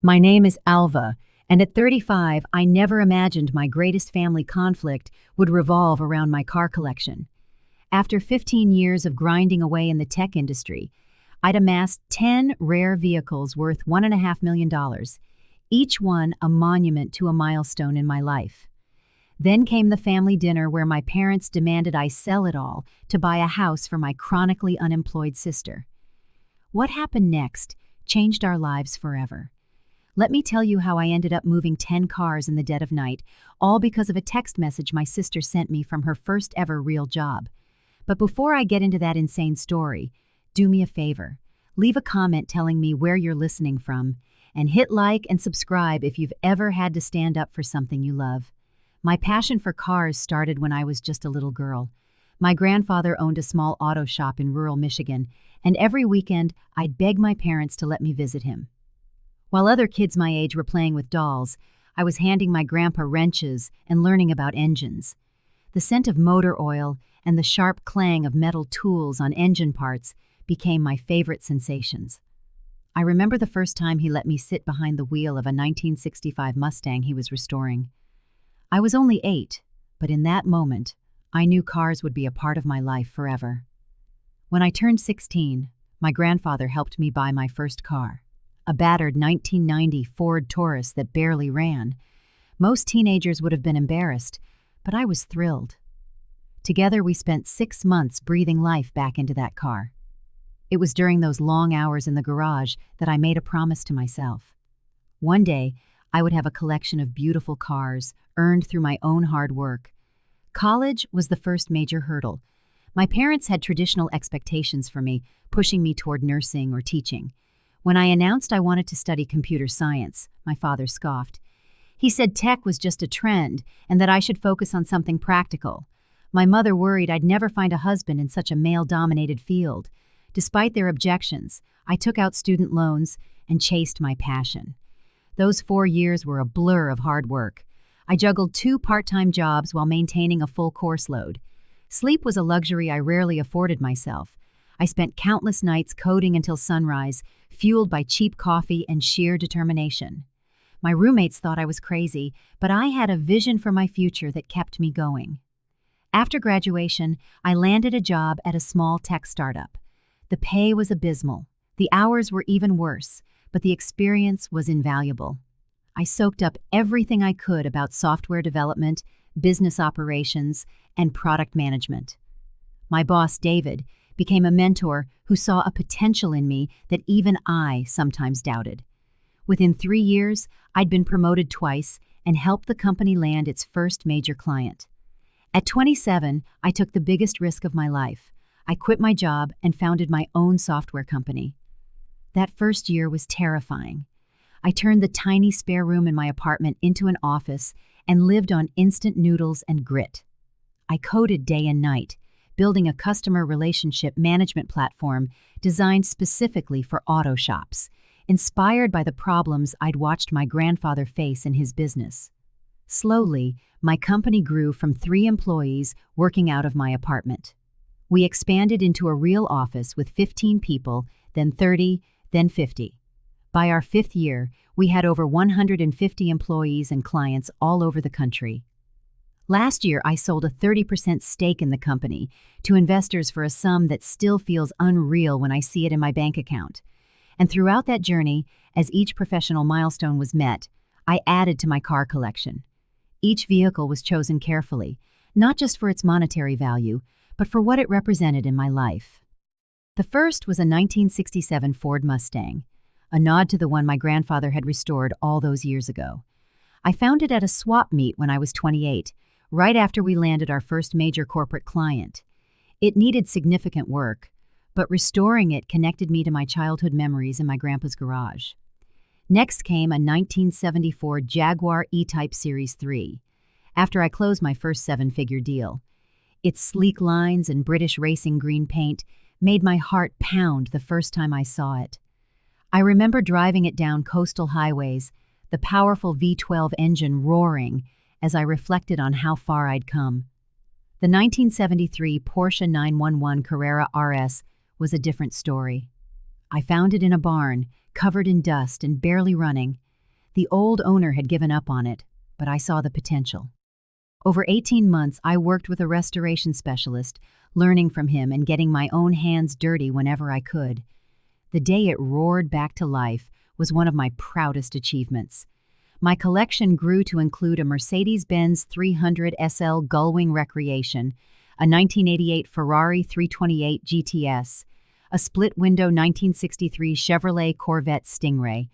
My name is Alva, and at 35, I never imagined my greatest family conflict would revolve around my car collection. After 15 years of grinding away in the tech industry, I'd amassed 10 rare vehicles worth $1.5 million, each one a monument to a milestone in my life. Then came the family dinner where my parents demanded I sell it all to buy a house for my chronically unemployed sister. What happened next changed our lives forever. Let me tell you how I ended up moving 10 cars in the dead of night, all because of a text message my sister sent me from her first ever real job. But before I get into that insane story, do me a favor. Leave a comment telling me where you're listening from, and hit like and subscribe if you've ever had to stand up for something you love. My passion for cars started when I was just a little girl. My grandfather owned a small auto shop in rural Michigan, and every weekend I'd beg my parents to let me visit him. While other kids my age were playing with dolls, I was handing my grandpa wrenches and learning about engines. The scent of motor oil and the sharp clang of metal tools on engine parts became my favorite sensations. I remember the first time he let me sit behind the wheel of a 1965 Mustang he was restoring. I was only 8, but in that moment, I knew cars would be a part of my life forever. When I turned 16, my grandfather helped me buy my first car, a battered 1990 Ford Taurus that barely ran. Most teenagers would have been embarrassed, but I was thrilled. Together, we spent 6 months breathing life back into that car. It was during those long hours in the garage that I made a promise to myself. One day, I would have a collection of beautiful cars, earned through my own hard work. College was the first major hurdle. My parents had traditional expectations for me, pushing me toward nursing or teaching. When I announced I wanted to study computer science, my father scoffed. He said tech was just a trend and that I should focus on something practical. My mother worried I'd never find a husband in such a male-dominated field. Despite their objections, I took out student loans and chased my passion. Those 4 years were a blur of hard work. I juggled 2 part-time jobs while maintaining a full course load. Sleep was a luxury I rarely afforded myself. I spent countless nights coding until sunrise, fueled by cheap coffee and sheer determination. My roommates thought I was crazy, but I had a vision for my future that kept me going. After graduation, I landed a job at a small tech startup. The pay was abysmal. The hours were even worse, but the experience was invaluable. I soaked up everything I could about software development, business operations, and product management. My boss, David, became a mentor who saw a potential in me that even I sometimes doubted. Within 3 years, I'd been promoted twice and helped the company land its first major client. At 27, I took the biggest risk of my life. I quit my job and founded my own software company. That first year was terrifying. I turned the tiny spare room in my apartment into an office and lived on instant noodles and grit. I coded day and night, building a customer relationship management platform designed specifically for auto shops, inspired by the problems I'd watched my grandfather face in his business. Slowly, my company grew from 3 employees working out of my apartment. We expanded into a real office with 15 people, then 30, then 50. By our 5th year, we had over 150 employees and clients all over the country. Last year, I sold a 30% stake in the company to investors for a sum that still feels unreal when I see it in my bank account. And throughout that journey, as each professional milestone was met, I added to my car collection. Each vehicle was chosen carefully, not just for its monetary value, but for what it represented in my life. The first was a 1967 Ford Mustang, a nod to the one my grandfather had restored all those years ago. I found it at a swap meet when I was 28, right after we landed our first major corporate client. It needed significant work, but restoring it connected me to my childhood memories in my grandpa's garage. Next came a 1974 Jaguar E-Type Series 3, after I closed my first 7-figure deal. Its sleek lines and British racing green paint made my heart pound the first time I saw it. I remember driving it down coastal highways, the powerful V12 engine roaring as I reflected on how far I'd come. The 1973 Porsche 911 Carrera RS was a different story. I found it in a barn, covered in dust and barely running. The old owner had given up on it, but I saw the potential. Over 18 months, I worked with a restoration specialist, learning from him and getting my own hands dirty whenever I could. The day it roared back to life was one of my proudest achievements. My collection grew to include a Mercedes-Benz 300 SL Gullwing Recreation, a 1988 Ferrari 328 GTS, a split-window 1963 Chevrolet Corvette Stingray,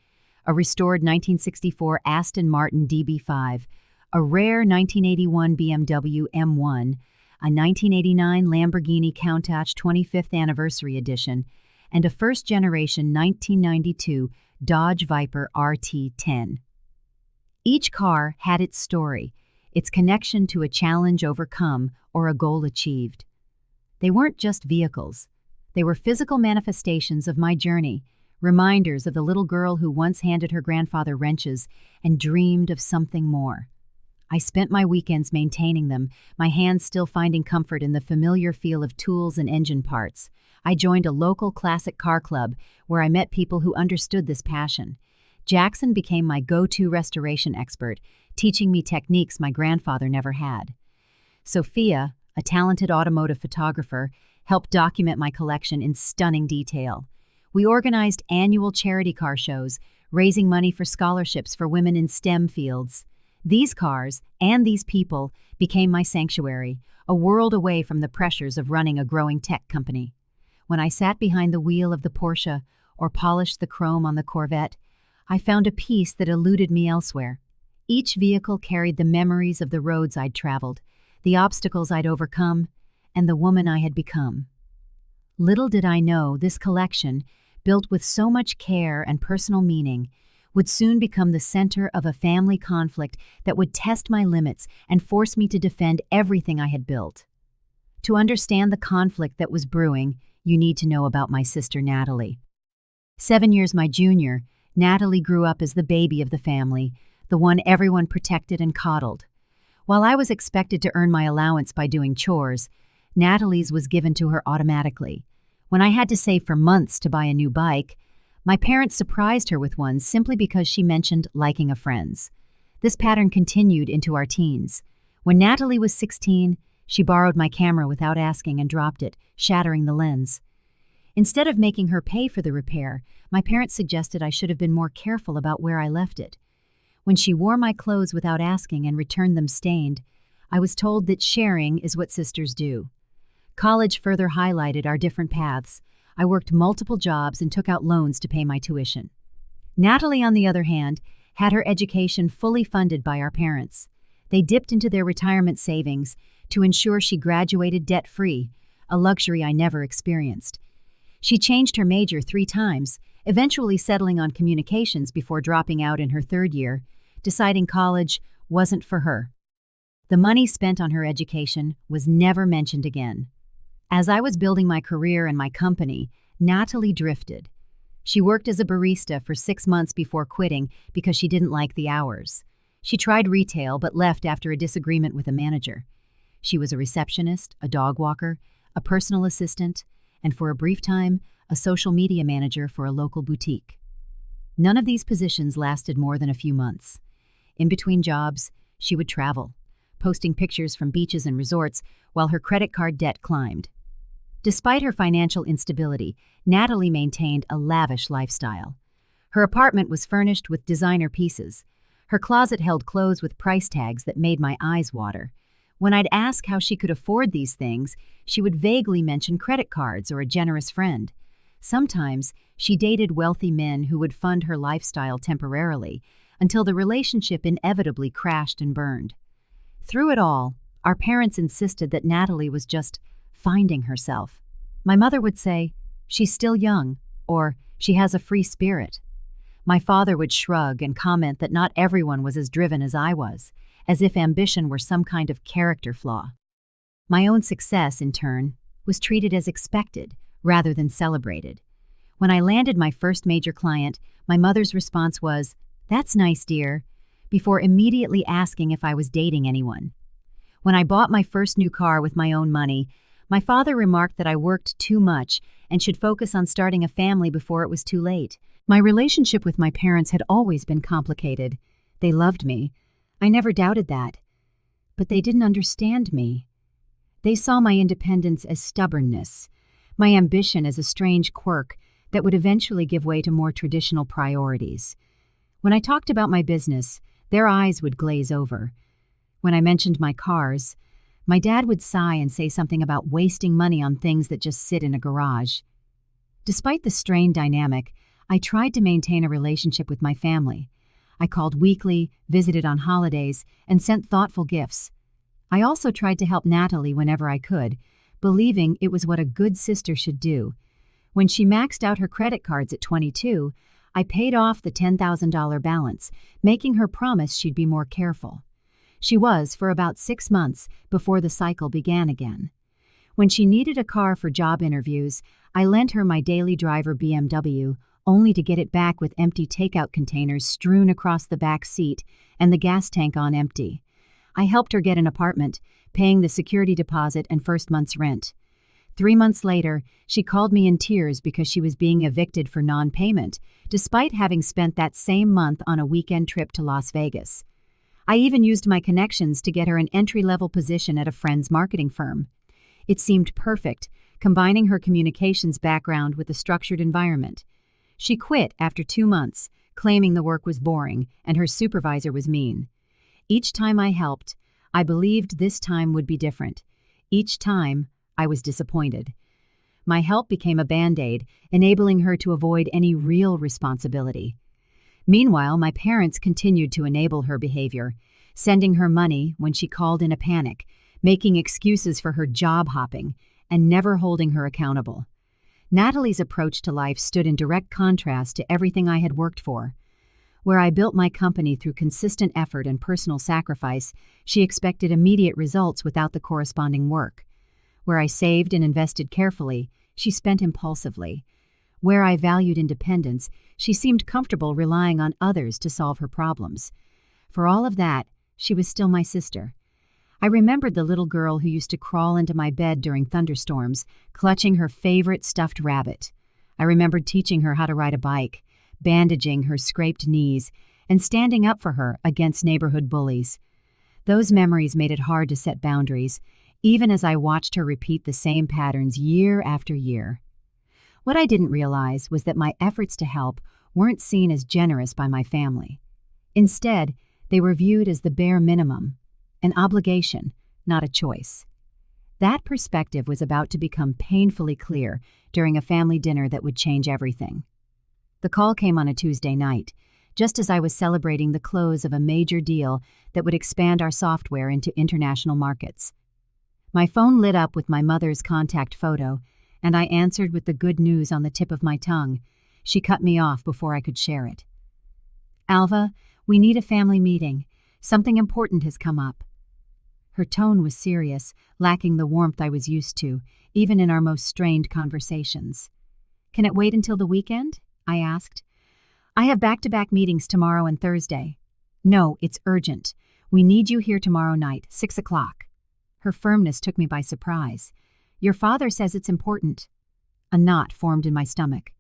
a restored 1964 Aston Martin DB5, a rare 1981 BMW M1, a 1989 Lamborghini Countach 25th Anniversary Edition, and a first-generation 1992 Dodge Viper RT10. Each car had its story, its connection to a challenge overcome or a goal achieved. They weren't just vehicles. They were physical manifestations of my journey, reminders of the little girl who once handed her grandfather wrenches and dreamed of something more. I spent my weekends maintaining them, my hands still finding comfort in the familiar feel of tools and engine parts. I joined a local classic car club where I met people who understood this passion. Jackson became my go-to restoration expert, teaching me techniques my grandfather never had. Sophia, a talented automotive photographer, helped document my collection in stunning detail. We organized annual charity car shows, raising money for scholarships for women in STEM fields. These cars, and these people, became my sanctuary, a world away from the pressures of running a growing tech company. When I sat behind the wheel of the Porsche or polished the chrome on the Corvette, I found a peace that eluded me elsewhere. Each vehicle carried the memories of the roads I'd traveled, the obstacles I'd overcome, and the woman I had become. Little did I know this collection, built with so much care and personal meaning, would soon become the center of a family conflict that would test my limits and force me to defend everything I had built. To understand the conflict that was brewing, you need to know about my sister Nathalie. 7 years my junior, Nathalie grew up as the baby of the family, the one everyone protected and coddled. While I was expected to earn my allowance by doing chores, Nathalie's was given to her automatically. When I had to save for months to buy a new bike, my parents surprised her with one simply because she mentioned liking a friend's. This pattern continued into our teens. When Nathalie was 16, she borrowed my camera without asking and dropped it, shattering the lens. Instead of making her pay for the repair, my parents suggested I should have been more careful about where I left it. When she wore my clothes without asking and returned them stained, I was told that sharing is what sisters do. College further highlighted our different paths. I worked multiple jobs and took out loans to pay my tuition. Nathalie, on the other hand, had her education fully funded by our parents. They dipped into their retirement savings to ensure she graduated debt-free, a luxury I never experienced. She changed her major 3 times, eventually settling on communications before dropping out in her 3rd year, deciding college wasn't for her. The money spent on her education was never mentioned again. As I was building my career and my company, Nathalie drifted. She worked as a barista for 6 months before quitting because she didn't like the hours. She tried retail but left after a disagreement with a manager. She was a receptionist, a dog walker, a personal assistant, and for a brief time, a social media manager for a local boutique. None of these positions lasted more than a few months. In between jobs, she would travel, posting pictures from beaches and resorts while her credit card debt climbed. Despite her financial instability, Nathalie maintained a lavish lifestyle. Her apartment was furnished with designer pieces. Her closet held clothes with price tags that made my eyes water. When I'd ask how she could afford these things, she would vaguely mention credit cards or a generous friend. Sometimes, she dated wealthy men who would fund her lifestyle temporarily, until the relationship inevitably crashed and burned. Through it all, our parents insisted that Nathalie was just finding herself. My mother would say, "She's still young," or "She has a free spirit." My father would shrug and comment that not everyone was as driven as I was, as if ambition were some kind of character flaw. My own success, in turn, was treated as expected rather than celebrated. When I landed my first major client, my mother's response was, "That's nice, dear," before immediately asking if I was dating anyone. When I bought my first new car with my own money, my father remarked that I worked too much and should focus on starting a family before it was too late. My relationship with my parents had always been complicated. They loved me. I never doubted that. But they didn't understand me. They saw my independence as stubbornness, my ambition as a strange quirk that would eventually give way to more traditional priorities. When I talked about my business, their eyes would glaze over. When I mentioned my cars, my dad would sigh and say something about wasting money on things that just sit in a garage. Despite the strained dynamic, I tried to maintain a relationship with my family. I called weekly, visited on holidays, and sent thoughtful gifts. I also tried to help Nathalie whenever I could, believing it was what a good sister should do. When she maxed out her credit cards at 22, I paid off the $10,000 balance, making her promise she'd be more careful. She was for about 6 months before the cycle began again. When she needed a car for job interviews, I lent her my daily driver BMW, only to get it back with empty takeout containers strewn across the back seat and the gas tank on empty. I helped her get an apartment, paying the security deposit and first month's rent. 3 months later, she called me in tears because she was being evicted for non-payment, despite having spent that same month on a weekend trip to Las Vegas. I even used my connections to get her an entry-level position at a friend's marketing firm. It seemed perfect, combining her communications background with a structured environment. She quit after 2 months, claiming the work was boring and her supervisor was mean. Each time I helped, I believed this time would be different. Each time, I was disappointed. My help became a band-aid, enabling her to avoid any real responsibility. Meanwhile, my parents continued to enable her behavior, sending her money when she called in a panic, making excuses for her job hopping, and never holding her accountable. Nathalie's approach to life stood in direct contrast to everything I had worked for. Where I built my company through consistent effort and personal sacrifice, she expected immediate results without the corresponding work. Where I saved and invested carefully, she spent impulsively. Where I valued independence, she seemed comfortable relying on others to solve her problems. For all of that, she was still my sister. I remembered the little girl who used to crawl into my bed during thunderstorms, clutching her favorite stuffed rabbit. I remembered teaching her how to ride a bike, bandaging her scraped knees, and standing up for her against neighborhood bullies. Those memories made it hard to set boundaries, even as I watched her repeat the same patterns year after year. What I didn't realize was that my efforts to help weren't seen as generous by my family. Instead, they were viewed as the bare minimum, an obligation, not a choice. That perspective was about to become painfully clear during a family dinner that would change everything. The call came on a Tuesday night, just as I was celebrating the close of a major deal that would expand our software into international markets. My phone lit up with my mother's contact photo, and I answered with the good news on the tip of my tongue. She cut me off before I could share it. "Alva, we need a family meeting. Something important has come up." Her tone was serious, lacking the warmth I was used to, even in our most strained conversations. "Can it wait until the weekend?" I asked. "I have back-to-back meetings tomorrow and Thursday." "No, it's urgent. We need you here tomorrow night, 6 o'clock. Her firmness took me by surprise. "Your father says it's important." A knot formed in my stomach.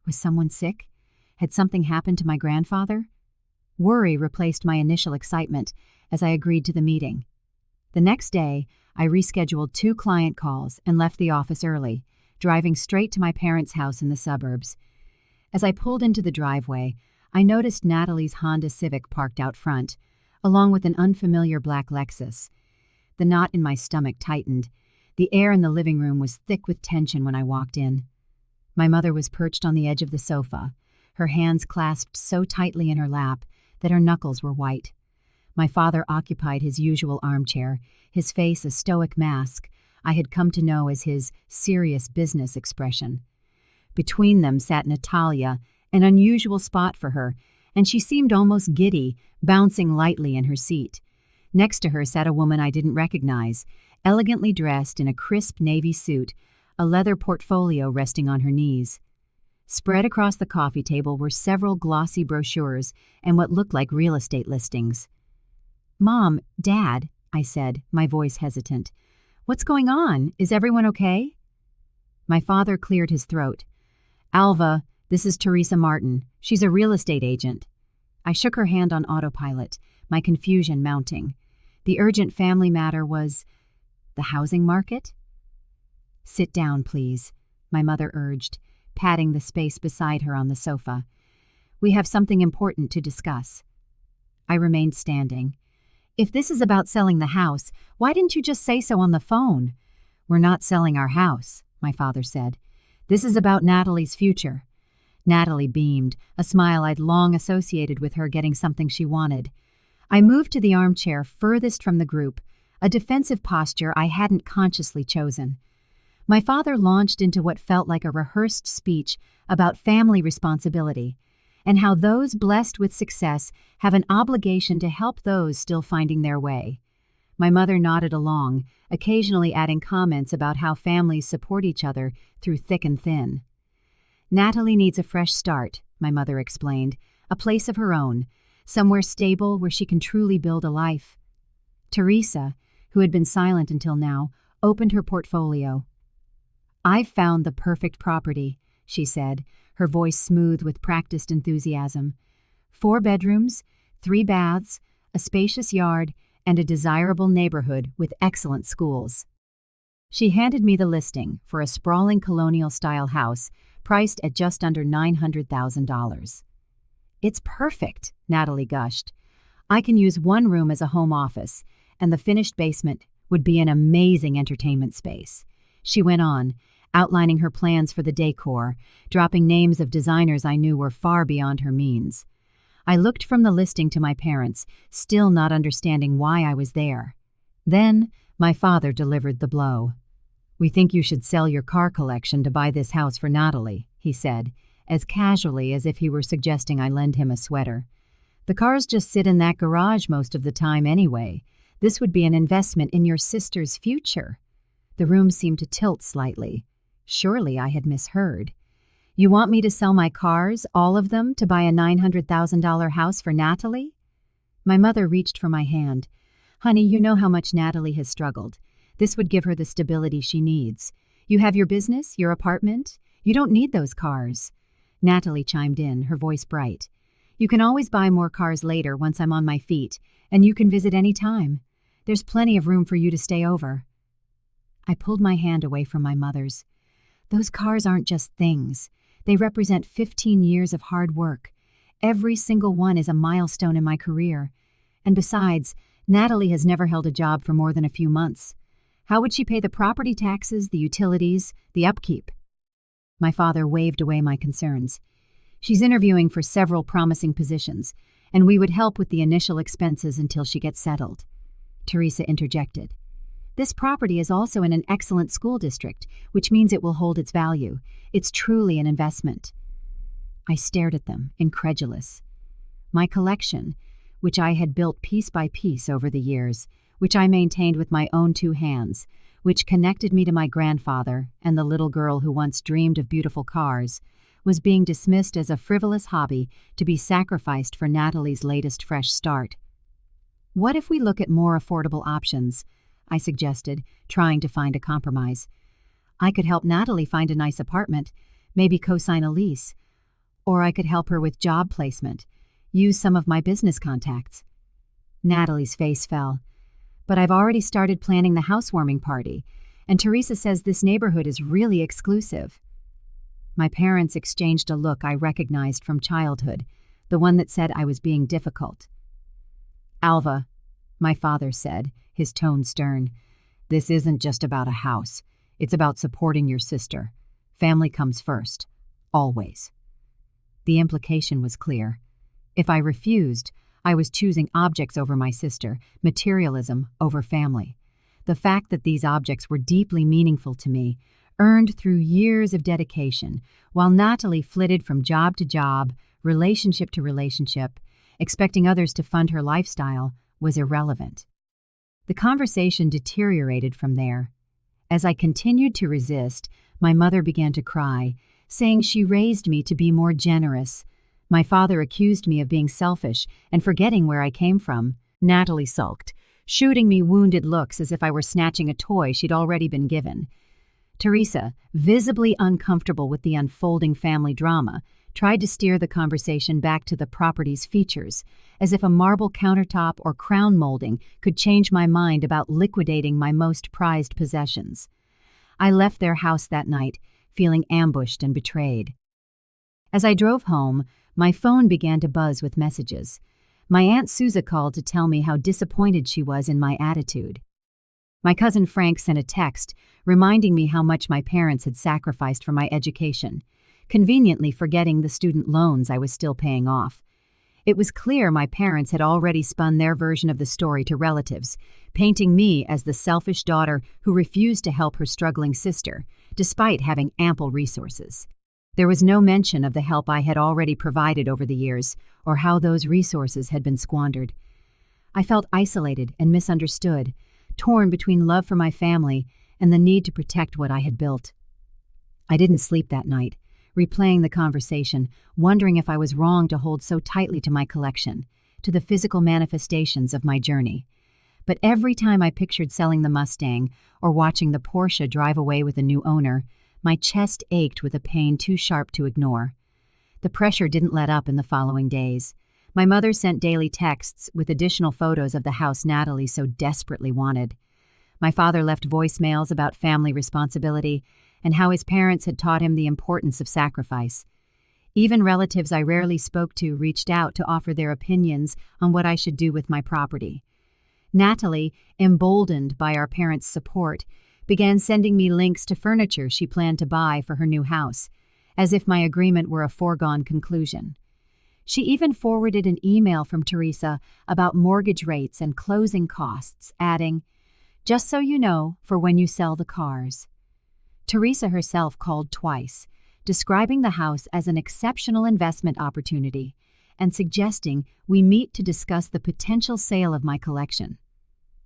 Was someone sick? Had something happened to my grandfather? Worry replaced my initial excitement as I agreed to the meeting. The next day, I rescheduled 2 client calls and left the office early, driving straight to my parents' house in the suburbs. As I pulled into the driveway, I noticed Nathalie's Honda Civic parked out front, along with an unfamiliar black Lexus. The knot in my stomach tightened. The air in the living room was thick with tension when I walked in. My mother was perched on the edge of the sofa, her hands clasped so tightly in her lap that her knuckles were white. My father occupied his usual armchair, his face a stoic mask I had come to know as his serious business expression. Between them sat Nathalie, an unusual spot for her, and she seemed almost giddy, bouncing lightly in her seat. Next to her sat a woman I didn't recognize, elegantly dressed in a crisp navy suit, a leather portfolio resting on her knees. Spread across the coffee table were several glossy brochures and what looked like real estate listings. "Mom, Dad," I said, my voice hesitant. "What's going on? Is everyone okay?" My father cleared his throat. "Alva, This is Teresa Martin. She's a real estate agent. I shook her hand on autopilot, my confusion mounting. The urgent family matter was the housing market? Sit down, please, my mother urged, patting the space beside her on the sofa. We have something important to discuss. I remained standing. If this is about selling the house, why didn't you just say so on the phone? We're not selling our house, my father said. This is about Nathalie's future. Nathalie beamed, a smile I'd long associated with her getting something she wanted. I moved to the armchair furthest from the group, a defensive posture I hadn't consciously chosen. My father launched into what felt like a rehearsed speech about family responsibility and how those blessed with success have an obligation to help those still finding their way. My mother nodded along, occasionally adding comments about how families support each other through thick and thin. Nathalie needs a fresh start, my mother explained, a place of her own, somewhere stable where she can truly build a life. Teresa, who had been silent until now, opened her portfolio. I've found the perfect property, she said, her voice smooth with practiced enthusiasm. 4 bedrooms, 3 baths, a spacious yard, and a desirable neighborhood with excellent schools. She handed me the listing for a sprawling colonial-style house priced at just under $900,000. It's perfect, Nathalie gushed. I can use one room as a home office, and the finished basement would be an amazing entertainment space. She went on, outlining her plans for the decor, dropping names of designers I knew were far beyond her means. I looked from the listing to my parents, still not understanding why I was there. Then, my father delivered the blow. We think you should sell your car collection to buy this house for Nathalie, he said, as casually as if he were suggesting I lend him a sweater. The cars just sit in that garage most of the time anyway. This would be an investment in your sister's future. The room seemed to tilt slightly. Surely I had misheard. You want me to sell my cars, all of them, to buy a $900,000 house for Nathalie? My mother reached for my hand. Honey, you know how much Nathalie has struggled. This would give her the stability she needs. You have your business, your apartment. You don't need those cars. Nathalie chimed in, her voice bright. You can always buy more cars later once I'm on my feet, and you can visit any time. There's plenty of room for you to stay over. I pulled my hand away from my mother's. Those cars aren't just things. They represent 15 years of hard work. Every single one is a milestone in my career. And besides, Nathalie has never held a job for more than a few months. How would she pay the property taxes, the utilities, the upkeep? My father waved away my concerns. She's interviewing for several promising positions, and we would help with the initial expenses until she gets settled. Teresa interjected. This property is also in an excellent school district, which means it will hold its value. It's truly an investment. I stared at them, incredulous. My collection, which I had built piece by piece over the years, which I maintained with my own 2 hands, which connected me to my grandfather and the little girl who once dreamed of beautiful cars, was being dismissed as a frivolous hobby to be sacrificed for Nathalie's latest fresh start. What if we look at more affordable options? I suggested, trying to find a compromise. I could help Nathalie find a nice apartment, maybe co-sign a lease. Or I could help her with job placement, use some of my business contacts. Nathalie's face fell. But I've already started planning the housewarming party, and Teresa says this neighborhood is really exclusive. My parents exchanged a look I recognized from childhood, the one that said I was being difficult. Alva, my father said, his tone stern, this isn't just about a house. It's about supporting your sister. Family comes first. Always. The implication was clear. If I refused, I was choosing objects over my sister, materialism over family. The fact that these objects were deeply meaningful to me, earned through years of dedication, while Nathalie flitted from job to job, relationship to relationship, expecting others to fund her lifestyle, was irrelevant. The conversation deteriorated from there. As I continued to resist, my mother began to cry, saying she raised me to be more generous. My father accused me of being selfish and forgetting where I came from. Nathalie sulked, shooting me wounded looks as if I were snatching a toy she'd already been given. Teresa, visibly uncomfortable with the unfolding family drama, tried to steer the conversation back to the property's features, as if a marble countertop or crown molding could change my mind about liquidating my most prized possessions. I left their house that night, feeling ambushed and betrayed. As I drove home, my phone began to buzz with messages. My Aunt Susa called to tell me how disappointed she was in my attitude. My cousin Frank sent a text reminding me how much my parents had sacrificed for my education, conveniently forgetting the student loans I was still paying off. It was clear my parents had already spun their version of the story to relatives, painting me as the selfish daughter who refused to help her struggling sister, despite having ample resources. There was no mention of the help I had already provided over the years, or how those resources had been squandered. I felt isolated and misunderstood, torn between love for my family and the need to protect what I had built. I didn't sleep that night, replaying the conversation, wondering if I was wrong to hold so tightly to my collection, to the physical manifestations of my journey. But every time I pictured selling the Mustang or watching the Porsche drive away with a new owner, my chest ached with a pain too sharp to ignore. The pressure didn't let up in the following days. My mother sent daily texts with additional photos of the house Nathalie so desperately wanted. My father left voicemails about family responsibility and how his parents had taught him the importance of sacrifice. Even relatives I rarely spoke to reached out to offer their opinions on what I should do with my property. Nathalie, emboldened by our parents' support, began sending me links to furniture she planned to buy for her new house, as if my agreement were a foregone conclusion. She even forwarded an email from Teresa about mortgage rates and closing costs, adding, "Just so you know, for when you sell the cars." Teresa herself called twice, describing the house as an exceptional investment opportunity and suggesting we meet to discuss the potential sale of my collection.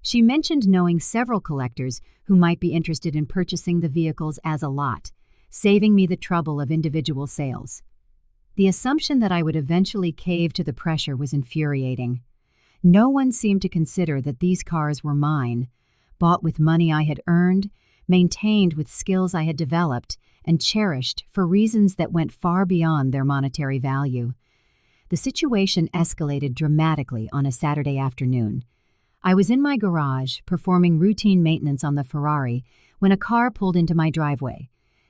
She mentioned knowing several collectors who might be interested in purchasing the vehicles as a lot, saving me the trouble of individual sales. The assumption that I would eventually cave to the pressure was infuriating. No one seemed to consider that these cars were mine, bought with money I had earned, maintained with skills I had developed, and cherished for reasons that went far beyond their monetary value. The situation escalated dramatically on a Saturday afternoon. I was in my garage, performing routine maintenance on the Ferrari, when a car pulled into my driveway.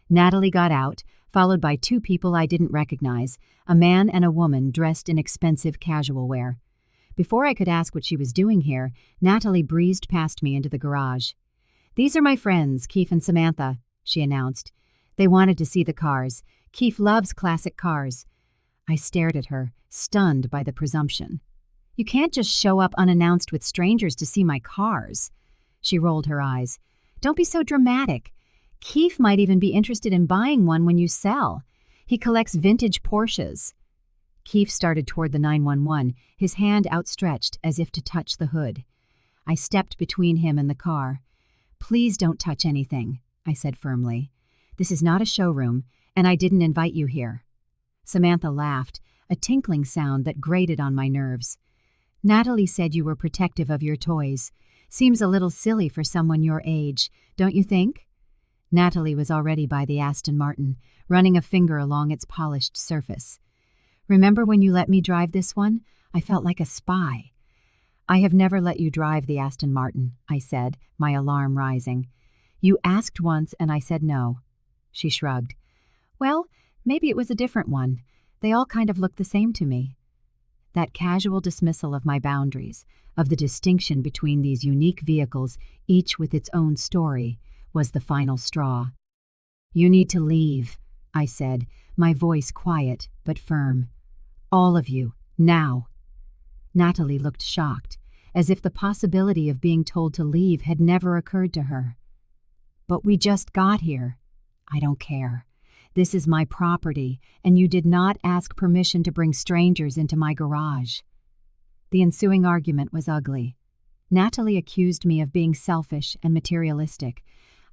Nathalie got out, followed by two people I didn't recognize, a man and a woman dressed in expensive casual wear. Before I could ask what she was doing here, Nathalie breezed past me into the garage. "These are my friends, Keith and Samantha," she announced. They wanted to see the cars. Keith loves classic cars. I stared at her, stunned by the presumption. "You can't just show up unannounced with strangers to see my cars." She rolled her eyes. "Don't be so dramatic. Keith might even be interested in buying one when you sell. He collects vintage Porsches." Keith started toward the 911, his hand outstretched as if to touch the hood. I stepped between him and the car. "Please don't touch anything," I said firmly. "This is not a showroom, and I didn't invite you here." Samantha laughed, a tinkling sound that grated on my nerves. "Nathalie said you were protective of your toys. Seems a little silly for someone your age, don't you think?" Nathalie was already by the Aston Martin, running a finger along its polished surface. "Remember when you let me drive this one? I felt like a spy." "I have never let you drive the Aston Martin," I said, my alarm rising. "You asked once and I said no." She shrugged. "Well, maybe it was a different one. They all kind of look the same to me." That casual dismissal of my boundaries, of the distinction between these unique vehicles, each with its own story, was the final straw. "You need to leave," I said, my voice quiet but firm. "All of you, now." Nathalie looked shocked, as if the possibility of being told to leave had never occurred to her. "But we just got here." "I don't care. This is my property, and you did not ask permission to bring strangers into my garage." The ensuing argument was ugly. Nathalie accused me of being selfish and materialistic.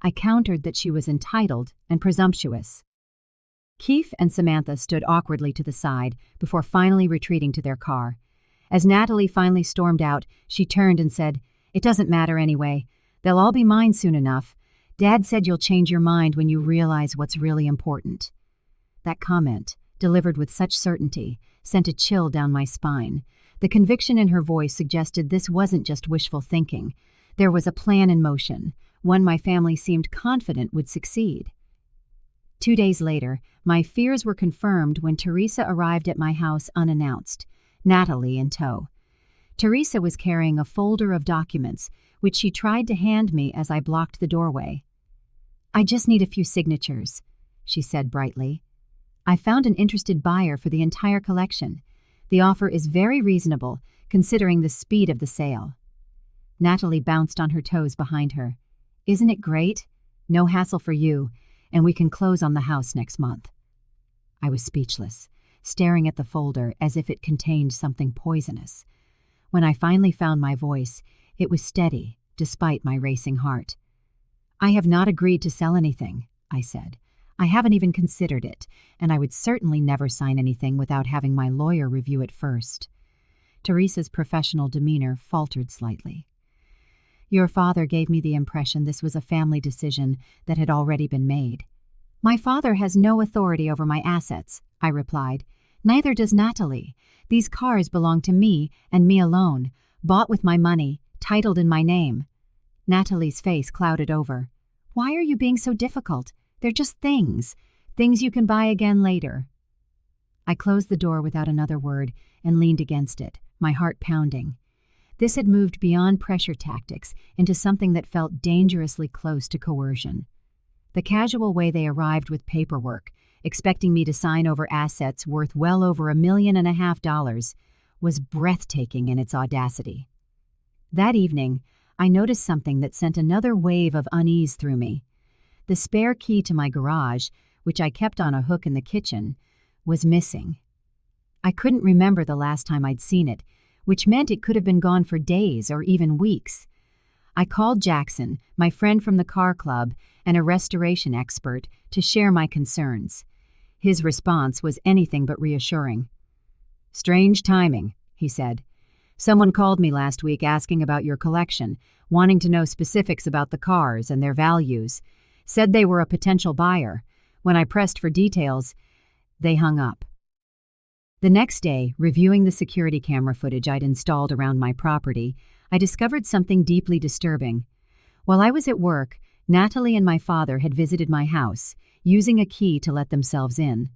I countered that she was entitled and presumptuous. Keith and Samantha stood awkwardly to the side before finally retreating to their car. As Nathalie finally stormed out, she turned and said, "It doesn't matter anyway. They'll all be mine soon enough. Dad said you'll change your mind when you realize what's really important." That comment, delivered with such certainty, sent a chill down my spine. The conviction in her voice suggested this wasn't just wishful thinking. There was a plan in motion, one my family seemed confident would succeed. 2 days later, my fears were confirmed when Teresa arrived at my house unannounced, Nathalie in tow. Teresa was carrying a folder of documents, which she tried to hand me as I blocked the doorway. "I just need a few signatures," she said brightly. "I found an interested buyer for the entire collection. The offer is very reasonable, considering the speed of the sale." Nathalie bounced on her toes behind her. "Isn't it great? No hassle for you, and we can close on the house next month." I was speechless, staring at the folder as if it contained something poisonous. When I finally found my voice, it was steady, despite my racing heart. "I have not agreed to sell anything," I said. "I haven't even considered it, and I would certainly never sign anything without having my lawyer review it first." Teresa's professional demeanor faltered slightly. "Your father gave me the impression this was a family decision that had already been made." "My father has no authority over my assets," I replied. "Neither does Nathalie. These cars belong to me and me alone, bought with my money, titled in my name." Nathalie's face clouded over. "Why are you being so difficult? They're just things you can buy again later." I closed the door without another word and leaned against it, my heart pounding. This had moved beyond pressure tactics into something that felt dangerously close to coercion. The casual way they arrived with paperwork, expecting me to sign over assets worth well over $1.5 million, was breathtaking in its audacity. That evening, I noticed something that sent another wave of unease through me. The spare key to my garage, which I kept on a hook in the kitchen, was missing. I couldn't remember the last time I'd seen it, which meant it could have been gone for days or even weeks. I called Jackson, my friend from the car club and a restoration expert, to share my concerns. His response was anything but reassuring. "Strange timing," he said. "Someone called me last week asking about your collection, wanting to know specifics about the cars and their values. Said they were a potential buyer. When I pressed for details, they hung up." The next day, reviewing the security camera footage I'd installed around my property, I discovered something deeply disturbing. While I was at work, Nathalie and my father had visited my house, using a key to let themselves in.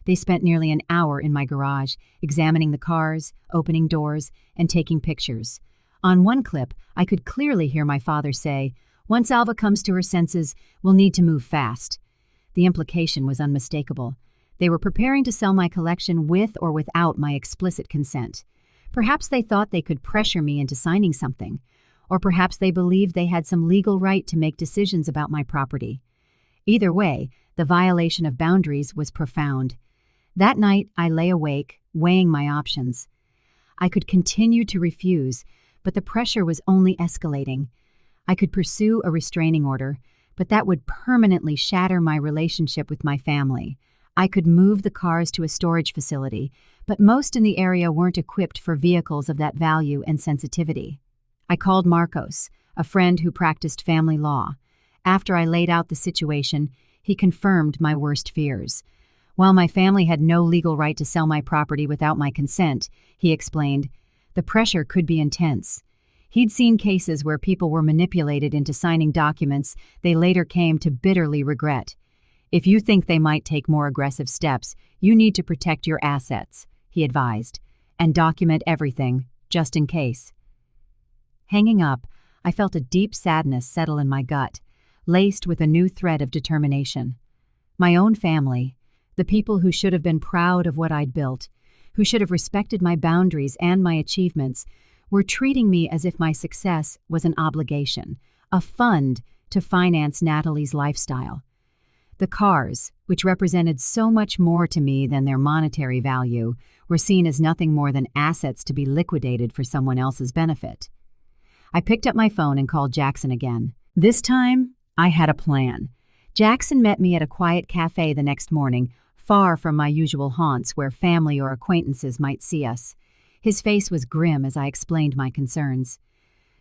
They spent nearly an hour in my garage, examining the cars, opening doors, and taking pictures. On one clip, I could clearly hear my father say, "Once Alva comes to her senses, we'll need to move fast." The implication was unmistakable. They were preparing to sell my collection with or without my explicit consent. Perhaps they thought they could pressure me into signing something, or perhaps they believed they had some legal right to make decisions about my property. Either way, the violation of boundaries was profound. That night, I lay awake, weighing my options. I could continue to refuse, but the pressure was only escalating. I could pursue a restraining order, but that would permanently shatter my relationship with my family. I could move the cars to a storage facility, but most in the area weren't equipped for vehicles of that value and sensitivity. I called Marcos, a friend who practiced family law. After I laid out the situation, he confirmed my worst fears. While my family had no legal right to sell my property without my consent, he explained, the pressure could be intense. He'd seen cases where people were manipulated into signing documents they later came to bitterly regret. "If you think they might take more aggressive steps, you need to protect your assets," he advised, "and document everything, just in case." Hanging up, I felt a deep sadness settle in my gut, laced with a new thread of determination. My own family, the people who should have been proud of what I'd built, who should have respected my boundaries and my achievements, were treating me as if my success was an obligation, a fund to finance Nathalie's lifestyle. The cars, which represented so much more to me than their monetary value, were seen as nothing more than assets to be liquidated for someone else's benefit. I picked up my phone and called Jackson again. This time, I had a plan. Jackson met me at a quiet cafe the next morning, far from my usual haunts where family or acquaintances might see us. His face was grim as I explained my concerns.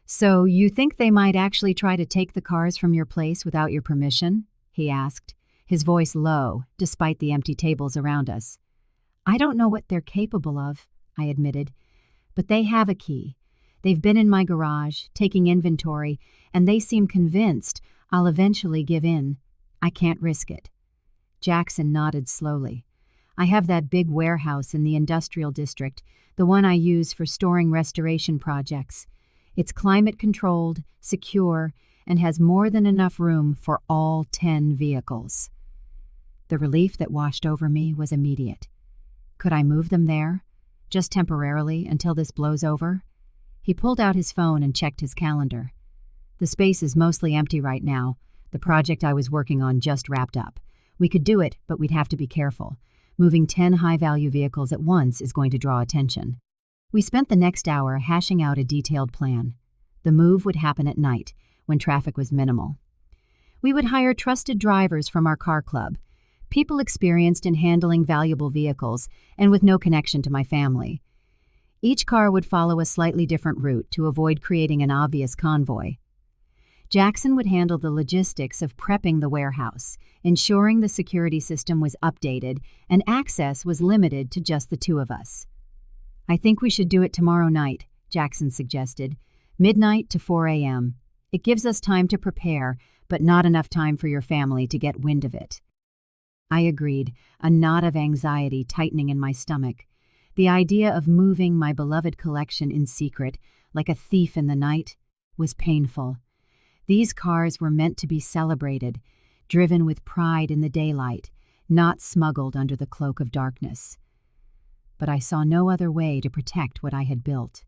"So you think they might actually try to take the cars from your place without your permission?" he asked, his voice low, despite the empty tables around us. I don't know what they're capable of, I admitted, but they have a key. They've been in my garage, taking inventory, and they seem convinced I'll eventually give in. I can't risk it. Jackson nodded slowly. I have that big warehouse in the industrial district, the one I use for storing restoration projects. It's climate-controlled, secure, and has more than enough room for all 10 vehicles. The relief that washed over me was immediate. Could I move them there, just temporarily, until this blows over? He pulled out his phone and checked his calendar. The space is mostly empty right now. The project I was working on just wrapped up. We could do it, but we'd have to be careful. Moving 10 high-value vehicles at once is going to draw attention. We spent the next hour hashing out a detailed plan. The move would happen at night, when traffic was minimal. We would hire trusted drivers from our car club, people experienced in handling valuable vehicles and with no connection to my family. Each car would follow a slightly different route to avoid creating an obvious convoy. Jackson would handle the logistics of prepping the warehouse, ensuring the security system was updated and access was limited to just the two of us. I think we should do it tomorrow night, Jackson suggested, midnight to 4 a.m. It gives us time to prepare, but not enough time for your family to get wind of it. I agreed, a knot of anxiety tightening in my stomach. The idea of moving my beloved collection in secret, like a thief in the night, was painful. These cars were meant to be celebrated, driven with pride in the daylight, not smuggled under the cloak of darkness. But I saw no other way to protect what I had built.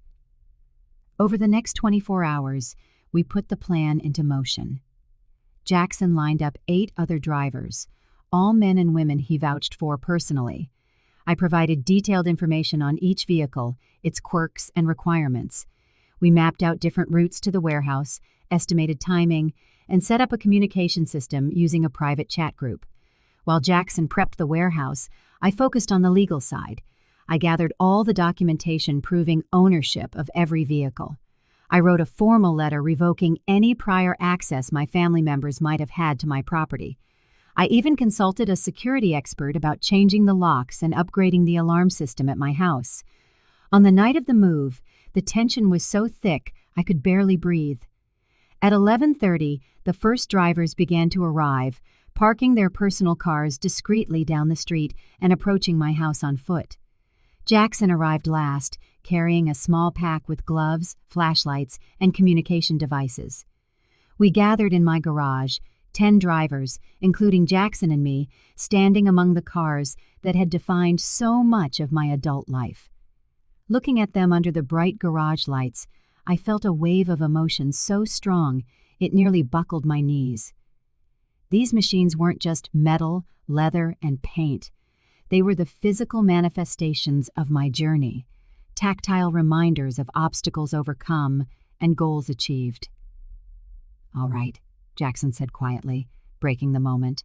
Over the next 24 hours, we put the plan into motion. Jackson lined up 8 other drivers, all men and women he vouched for personally. I provided detailed information on each vehicle, its quirks and requirements. We mapped out different routes to the warehouse, estimated timing, and set up a communication system using a private chat group. While Jackson prepped the warehouse, I focused on the legal side. I gathered all the documentation proving ownership of every vehicle. I wrote a formal letter revoking any prior access my family members might have had to my property. I even consulted a security expert about changing the locks and upgrading the alarm system at my house. On the night of the move, the tension was so thick I could barely breathe. At 11:30, the first drivers began to arrive, parking their personal cars discreetly down the street and approaching my house on foot. Jackson arrived last, carrying a small pack with gloves, flashlights, and communication devices. We gathered in my garage, 10 drivers, including Jackson and me, standing among the cars that had defined so much of my adult life. Looking at them under the bright garage lights, I felt a wave of emotion so strong it nearly buckled my knees. These machines weren't just metal, leather, and paint. They were the physical manifestations of my journey, tactile reminders of obstacles overcome and goals achieved. "All right," Jackson said quietly, breaking the moment.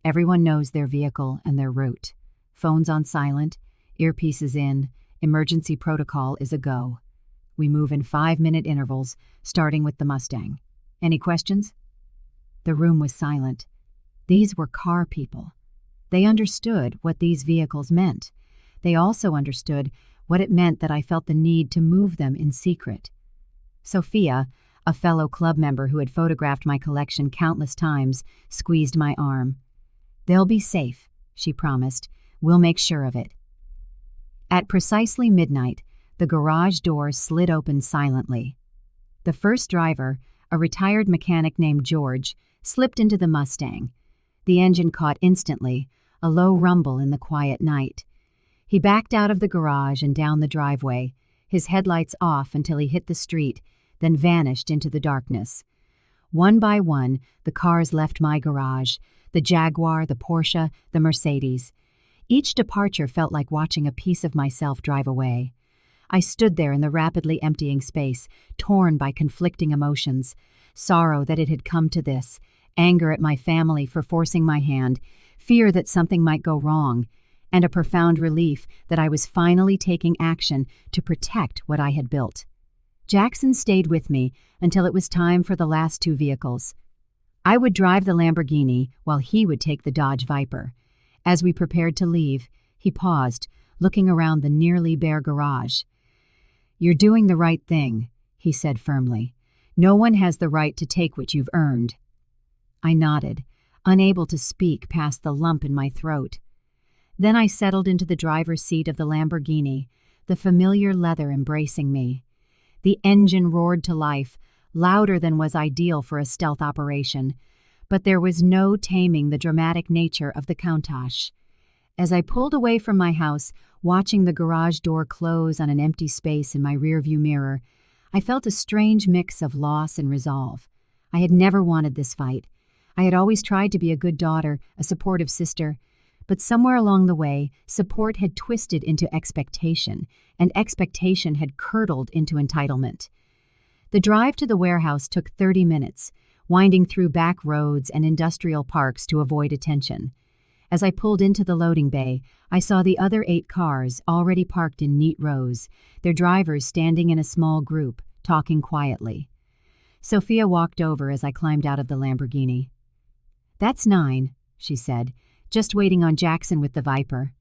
"Everyone knows their vehicle and their route. Phones on silent, earpieces in, emergency protocol is a go. We move in 5-minute intervals, starting with the Mustang. Any questions?" The room was silent. These were car people. They understood what these vehicles meant. They also understood what it meant that I felt the need to move them in secret. Sophia, a fellow club member who had photographed my collection countless times, squeezed my arm. "They'll be safe," she promised. "We'll make sure of it." At precisely midnight, the garage door slid open silently. The first driver, a retired mechanic named George, slipped into the Mustang. The engine caught instantly, a low rumble in the quiet night. He backed out of the garage and down the driveway, his headlights off until he hit the street, then vanished into the darkness. One by one, the cars left my garage, the Jaguar, the Porsche, the Mercedes. Each departure felt like watching a piece of myself drive away. I stood there in the rapidly emptying space, torn by conflicting emotions, sorrow that it had come to this, anger at my family for forcing my hand, fear that something might go wrong, and a profound relief that I was finally taking action to protect what I had built. Jackson stayed with me until it was time for the last 2 vehicles. I would drive the Lamborghini while he would take the Dodge Viper. As we prepared to leave, he paused, looking around the nearly bare garage. "You're doing the right thing," he said firmly. "No one has the right to take what you've earned." I nodded, unable to speak past the lump in my throat. Then I settled into the driver's seat of the Lamborghini, the familiar leather embracing me. The engine roared to life, louder than was ideal for a stealth operation, but there was no taming the dramatic nature of the Countach. As I pulled away from my house, watching the garage door close on an empty space in my rearview mirror, I felt a strange mix of loss and resolve. I had never wanted this fight. I had always tried to be a good daughter, a supportive sister, but somewhere along the way, support had twisted into expectation, and expectation had curdled into entitlement. The drive to the warehouse took 30 minutes, winding through back roads and industrial parks to avoid attention. As I pulled into the loading bay, I saw the other 8 cars already parked in neat rows, their drivers standing in a small group, talking quietly. Sophia walked over as I climbed out of the Lamborghini. "That's 9, she said, "just waiting on Jackson with the Viper."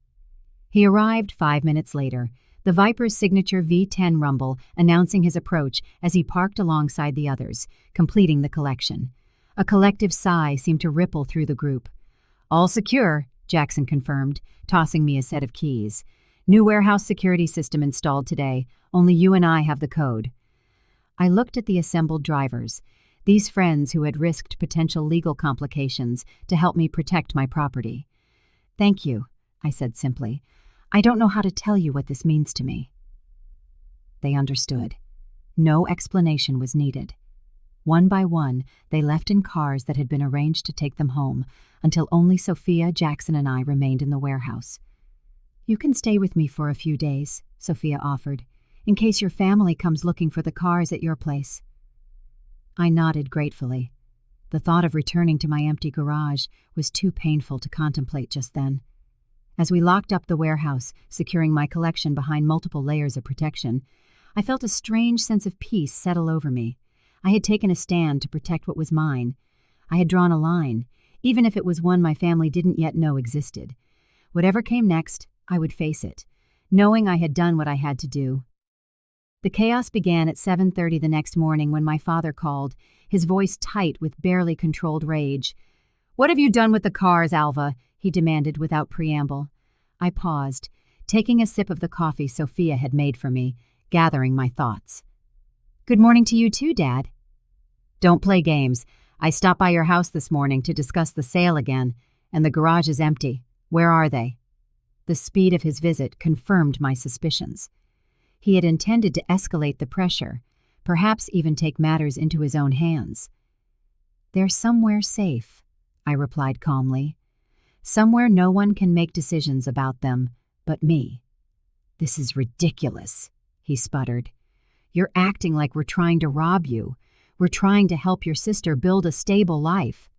He arrived 5 minutes later, the Viper's signature V10 rumble announcing his approach as he parked alongside the others, completing the collection. A collective sigh seemed to ripple through the group. "All secure," Jackson confirmed, tossing me a set of keys. "New warehouse security system installed today. Only you and I have the code." I looked at the assembled drivers, these friends who had risked potential legal complications to help me protect my property. "Thank you," I said simply. "I don't know how to tell you what this means to me." They understood. No explanation was needed. One by one, they left in cars that had been arranged to take them home, until only Sophia, Jackson, and I remained in the warehouse. "You can stay with me for a few days," Sophia offered, "in case your family comes looking for the cars at your place." I nodded gratefully. The thought of returning to my empty garage was too painful to contemplate just then. As we locked up the warehouse, securing my collection behind multiple layers of protection, I felt a strange sense of peace settle over me. I had taken a stand to protect what was mine. I had drawn a line, even if it was one my family didn't yet know existed. Whatever came next, I would face it, knowing I had done what I had to do. The chaos began at 7:30 the next morning when my father called, his voice tight with barely controlled rage. "What have you done with the cars, Alva?" he demanded without preamble. I paused, taking a sip of the coffee Sophia had made for me, gathering my thoughts. "Good morning to you too, Dad." "Don't play games. I stopped by your house this morning to discuss the sale again, and the garage is empty. Where are they?" The speed of his visit confirmed my suspicions. He had intended to escalate the pressure, perhaps even take matters into his own hands. "They're somewhere safe," I replied calmly. "Somewhere no one can make decisions about them but me." "This is ridiculous," he sputtered. "You're acting like we're trying to rob you. We're trying to help your sister build a stable life.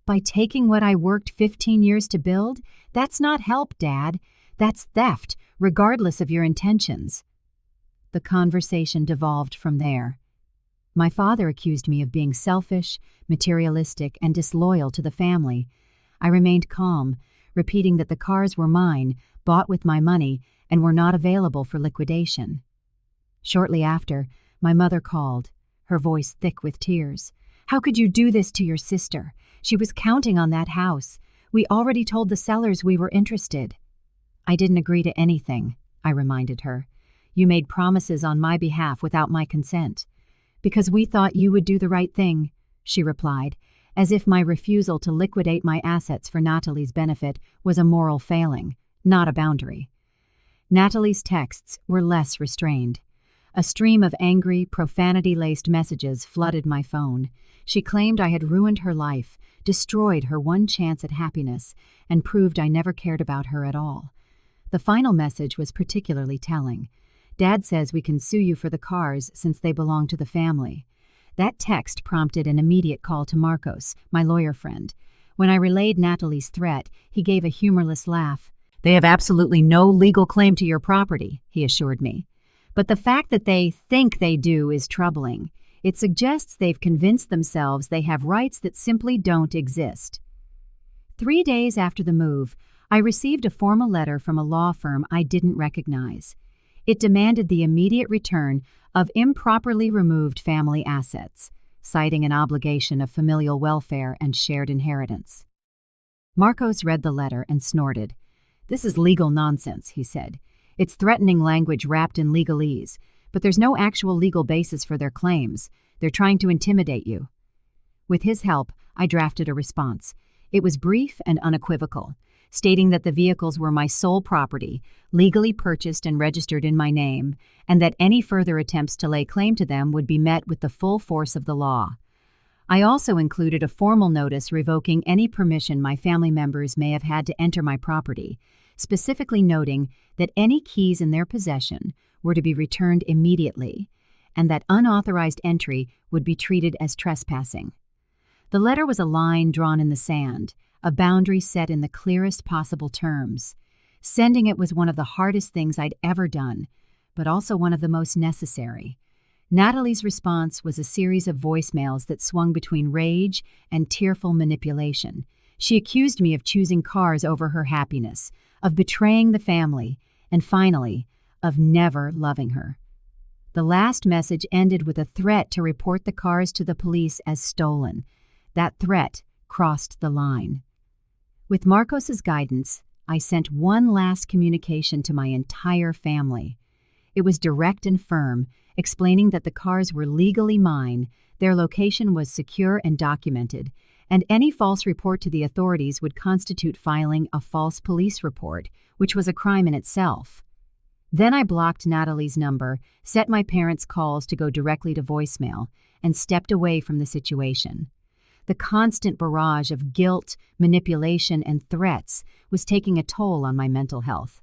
By taking what I worked 15 years to build, that's not help, Dad. That's theft, regardless of your intentions." The conversation devolved from there. My father accused me of being selfish, materialistic, and disloyal to the family. I remained calm, repeating that the cars were mine, bought with my money, and were not available for liquidation. Shortly after, my mother called, her voice thick with tears. "How could you do this to your sister? She was counting on that house. We already told the sellers we were interested." "I didn't agree to anything," I reminded her. "You made promises on my behalf without my consent." "Because we thought you would do the right thing," she replied, as if my refusal to liquidate my assets for Nathalie's benefit was a moral failing, not a boundary. Nathalie's texts were less restrained. A stream of angry, profanity-laced messages flooded my phone. She claimed I had ruined her life, destroyed her one chance at happiness, and proved I never cared about her at all. The final message was particularly telling. "Dad says we can sue you for the cars since they belong to the family." That text prompted an immediate call to Marcos, my lawyer friend. When I relayed Nathalie's threat, he gave a humorless laugh. "They have absolutely no legal claim to your property," he assured me. "But the fact that they think they do is troubling. It suggests they've convinced themselves they have rights that simply don't exist." 3 days after the move, I received a formal letter from a law firm I didn't recognize. It demanded the immediate return of improperly removed family assets, citing an obligation of familial welfare and shared inheritance. Marcos read the letter and snorted. "This is legal nonsense," he said. "It's threatening language wrapped in legalese, but there's no actual legal basis for their claims. They're trying to intimidate you." With his help, I drafted a response. It was brief and unequivocal, stating that the vehicles were my sole property, legally purchased and registered in my name, and that any further attempts to lay claim to them would be met with the full force of the law. I also included a formal notice revoking any permission my family members may have had to enter my property, specifically noting that any keys in their possession were to be returned immediately, and that unauthorized entry would be treated as trespassing. The letter was a line drawn in the sand, a boundary set in the clearest possible terms. Sending it was one of the hardest things I'd ever done, but also one of the most necessary. Nathalie's response was a series of voicemails that swung between rage and tearful manipulation. She accused me of choosing cars over her happiness, of betraying the family, and finally, of never loving her. The last message ended with a threat to report the cars to the police as stolen. That threat crossed the line. With Marcos's guidance, I sent one last communication to my entire family. It was direct and firm, explaining that the cars were legally mine, their location was secure and documented, and any false report to the authorities would constitute filing a false police report, which was a crime in itself. Then I blocked Nathalie's number, set my parents' calls to go directly to voicemail, and stepped away from the situation. The constant barrage of guilt, manipulation, and threats was taking a toll on my mental health.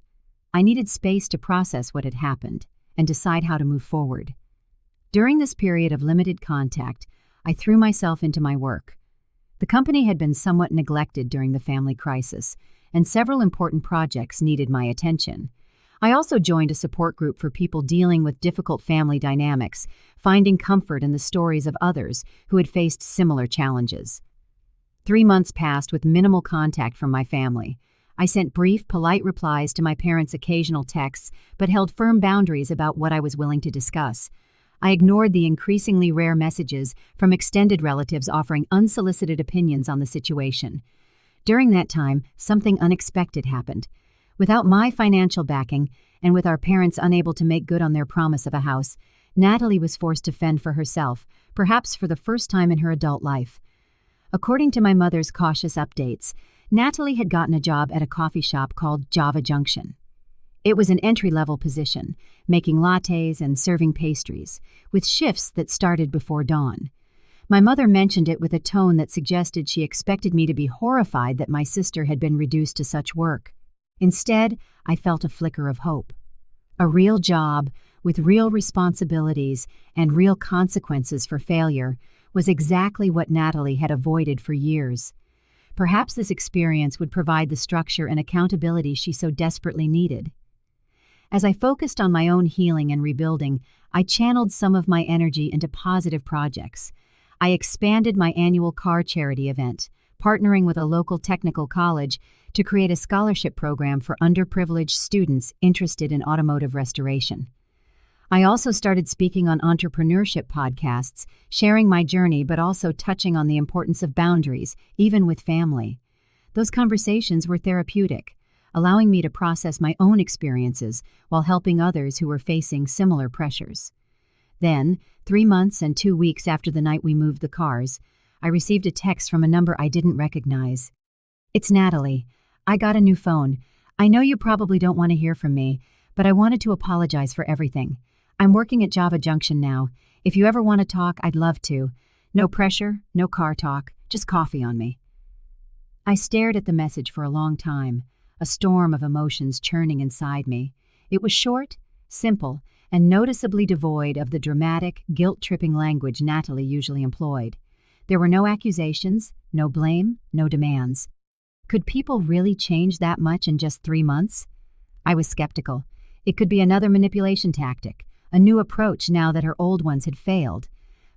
I needed space to process what had happened and decide how to move forward. During this period of limited contact, I threw myself into my work. The company had been somewhat neglected during the family crisis, and several important projects needed my attention. I also joined a support group for people dealing with difficult family dynamics, finding comfort in the stories of others who had faced similar challenges. 3 months passed with minimal contact from my family. I sent brief, polite replies to my parents' occasional texts, but held firm boundaries about what I was willing to discuss. I ignored the increasingly rare messages from extended relatives offering unsolicited opinions on the situation. During that time, something unexpected happened. Without my financial backing, and with our parents unable to make good on their promise of a house, Nathalie was forced to fend for herself, perhaps for the first time in her adult life. According to my mother's cautious updates, Nathalie had gotten a job at a coffee shop called Java Junction. It was an entry-level position, making lattes and serving pastries, with shifts that started before dawn. My mother mentioned it with a tone that suggested she expected me to be horrified that my sister had been reduced to such work. Instead, I felt a flicker of hope. A real job, with real responsibilities and real consequences for failure, was exactly what Nathalie had avoided for years. Perhaps this experience would provide the structure and accountability she so desperately needed. As I focused on my own healing and rebuilding, I channeled some of my energy into positive projects. I expanded my annual car charity event, partnering with a local technical college to create a scholarship program for underprivileged students interested in automotive restoration. I also started speaking on entrepreneurship podcasts, sharing my journey but also touching on the importance of boundaries, even with family. Those conversations were therapeutic, allowing me to process my own experiences while helping others who were facing similar pressures. Then, 3 months and 2 weeks after the night we moved the cars, I received a text from a number I didn't recognize. "It's Nathalie. I got a new phone. I know you probably don't want to hear from me, but I wanted to apologize for everything. I'm working at Java Junction now. If you ever want to talk, I'd love to. No pressure, no car talk, just coffee on me." I stared at the message for a long time, a storm of emotions churning inside me. It was short, simple, and noticeably devoid of the dramatic, guilt-tripping language Nathalie usually employed. There were no accusations, no blame, no demands. Could people really change that much in just 3 months? I was skeptical. It could be another manipulation tactic, a new approach now that her old ones had failed.